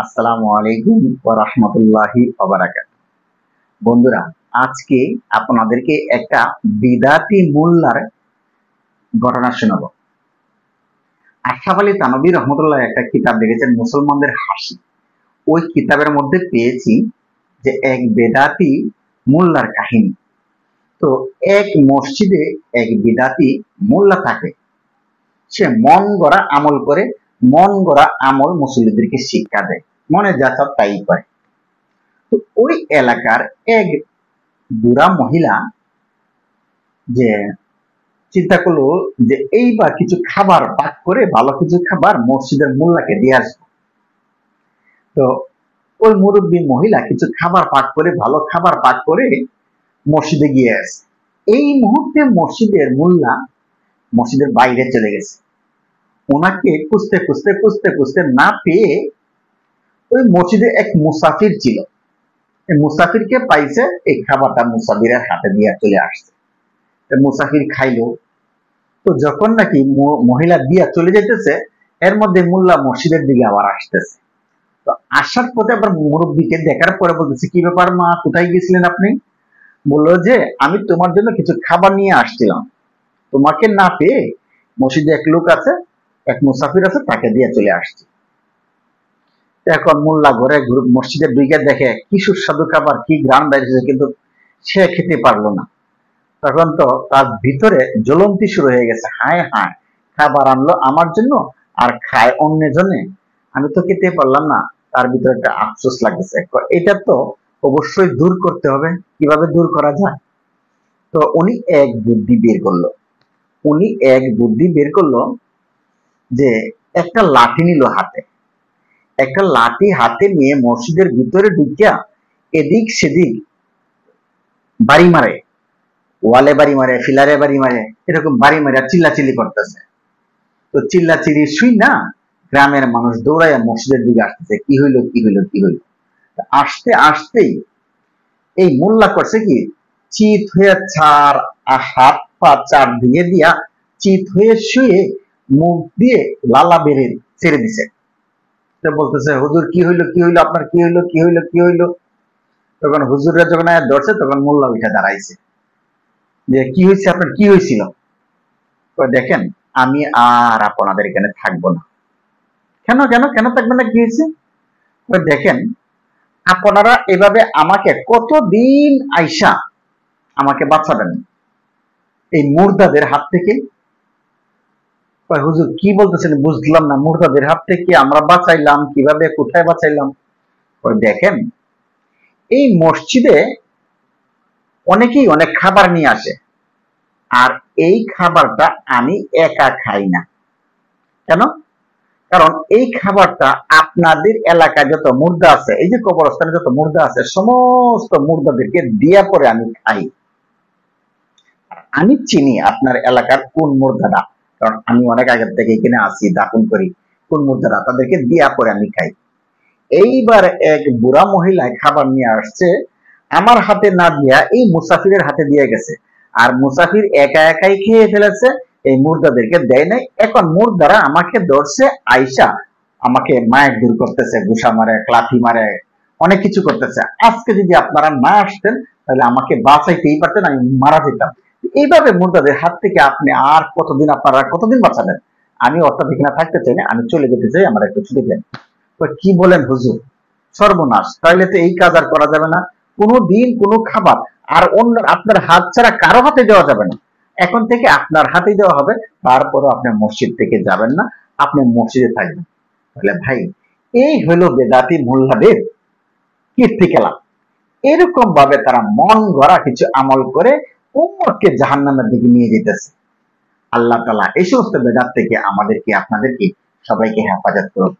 আসসালামু আলাইকুম ওয়া রাহমাতুল্লাহি ওয়া বারাকাতুহু। বন্ধুরা, আজকে আপনাদেরকে একটা বিদাতি মোল্লার ঘটনা শোনাবো। আশরাফ আলী থানভী রহমতুল্লাহ একটা কিতাব লিখেছেন, মুসলমানদের হাসি। ওই কিতাবের মধ্যে পেয়েছি যে এক বেদাতি মোল্লার কাহিনী। তো এক মসজিদে এক বিদাতি মোল্লা থাকে। সে মন গড়া আমল করে, মন গড়া আমল মুসল্লিদেরকে শিক্ষা দেয়, মনে যা চায় তাই করে। তো ওই এলাকার এক বুড়া মহিলা যে চিন্তা করলো যে এইবার কিছু খাবার পাক করে, ভালো কিছু খাবার মসজিদের মোল্লাকে দিয়ে আসবো। তো ওই মুরব্বী মহিলা কিছু খাবার পাক করে, ভালো খাবার পাক করে মসজিদে গিয়ে আসে। এই মুহূর্তে মসজিদের মোল্লা মসজিদের বাইরে চলে গেছে। ওনাকে খুঁজতে খুঁজতে খুঁজতে খুঁজতে না পেয়ে ওই মসজিদে এক মুসাফির ছিল, মুসাফিরকে পাইছে, এই খাবারটা মুসাফিরের হাতে দিয়ে চলে আসছে। মুসাফির খাইলো। তো যখন নাকি মহিলা দিয়া চলে যেতেছে, এর মধ্যে মোল্লা মসজিদের দিকে আবার আসতেছে। তো আসার পথে আবার মুরব্বীকে দেখার পরে বলতেছে, কি ব্যাপার মা, কোথায় গেছিলেন আপনি? বললো যে আমি তোমার জন্য কিছু খাবার নিয়ে আসছিলাম, তোমাকে না পেয়ে মসজিদে এক লোক আছে, এক মুসাফির আছে, তাকে দিয়ে চলে আসছি। এখন মোল্লা ঘরে মসজিদের দিকে দেখে কি সুস্বাদু খাবার, কি গ্রাম বেরিয়েছে, কিন্তু সে খেতে পারলো না। তখন তো তার ভিতরে জ্বলন্তি শুরু হয়ে গেছে, হায় হায়, খাবার আনলো আমার জন্য আর খায় অন্যের জন্য, আমি তো খেতে পারলাম না। তার ভিতরে একটা আফসোস লাগতেছে। এটা তো অবশ্যই দূর করতে হবে। কিভাবে দূর করা যায়? তো উনি এক বুদ্ধি বের করলো যে একটা লাঠি নিল হাতে। একটা লাঠি হাতে নিয়ে মসজিদের ভিতরে ঢুকিয়া এদিক সেদিক বাড়ি মারে, ওয়ালে বাড়ি মারে, ফিলারে বাড়ি মারে, এরকম বাড়ি মারে চিল্লাচিল্লি করতেছে। তো চিল্লাচিল্লি শুই না গ্রামের মানুষ দৌড়াইয়া মসজিদের দিকে আসতেছে, কি হইলো কি হইলো কি হইলো। আসতে আসতেই এই মোল্লা করছে কি, চিত হয়ে ছাড়, হাত পা চার দিয়ে দিয়া চিত হয়ে শুয়ে মুখ দিয়ে লালা বেড়ে ছেড়ে দিছে। বলতেছে, হুজুর কি হইলো কি হইলো, আপনার কি হইলো কি হইলো কি হইলো। তখন হুজুররা যখন ধরছে, তখন মোল্লা উঠে দাঁড়াইছে যে কি হয়েছে, আপনার কি হয়েছিল? দেখেন, আমি আর আপনাদের এখানে থাকবো না। কেন কেন কেন থাকবেন না, কি হয়েছে? দেখেন, আপনারা এভাবে আমাকে কতদিন আইসা আমাকে বাঁচাবেন এই মুর্দাদের হাত থেকে? হুজুর কি বলতেছেন বুঝলাম না, মুর্দাদের হাত থেকে আমরা বাঁচাইলাম কিভাবে, কোথায় বাঁচাইলাম? দেখেন, এই মসজিদে অনেকেই অনেক খাবার নিয়ে আসে, আর এই খাবারটা আমি একা খাই না। কেন? কারণ এই খাবারটা আপনাদের এলাকায় যত মুর্দা আছে, এই যে কবরস্থানে যত মুর্দা আছে, সমস্ত মুর্দাদেরকে দিয়া পরে আমি খাই। আমি চিনি আপনার এলাকার কোন মুর্দাটা, কারণ আমি অনেক আগের থেকে এখানে আসি, দাফন করি। কোন মুর্দাটা, তাদেরকে দিয়া পরে আমি খাই। এইবার এক বুড়া মহিলায় খাবার নিয়ে আসছে, আমার হাতে না দিয়া এই মুসাফিরের হাতে দিয়ে গেছে। আর মুসাফির একা একাই খেয়ে ফেলেছে, এই মুর্দাদেরকে দেয় নাই। এখন মুর্দারা আমাকে ধরছে, আইসা আমাকে মায়ের দূর করতেছে, ঘুষা মারে, ক্লাথি মারে, অনেক কিছু করতেছে। আজকে যদি আপনারা না আসতেন, তাহলে আমাকে বাঁচাইতেই পারতেন, আমি মারা যেতাম। এইভাবে মুর্দাদের হাত থেকে আপনি আর কতদিন, আপনারা কতদিন বাঁচাবেন? আমি অর্থাৎ এখানে থাকতে চাই না, আমি চলে যেতে চাই, আমার একটু ছুটি দেন। কি বলেন হুজুর, সর্বনাশ! তাহলে তো এই কাজ আর করা যাবে না। কোনোদিন কোনো খাবার আর অন্য আপনার হাত ছাড়া কারো হাতে দেওয়া যাবে না। এখন থেকে আপনার হাতে দেওয়া হবে, তারপরও আপনি মসজিদ থেকে যাবেন না, আপনি মসজিদে থাকবেন। তাহলে ভাই, এই হলো বেদাতি মোল্লাদের কীর্তিকলাপ। এরকম ভাবে তারা মন গড়া কিছু আমল করে উম্মতকে জাহান্নামের দিকে নিয়ে যেতেছে। আল্লাহ তাআলা এই সমস্ত বেদাত থেকে আমাদেরকে, আপনাদেরকে সবাইকে হেফাজত করুন।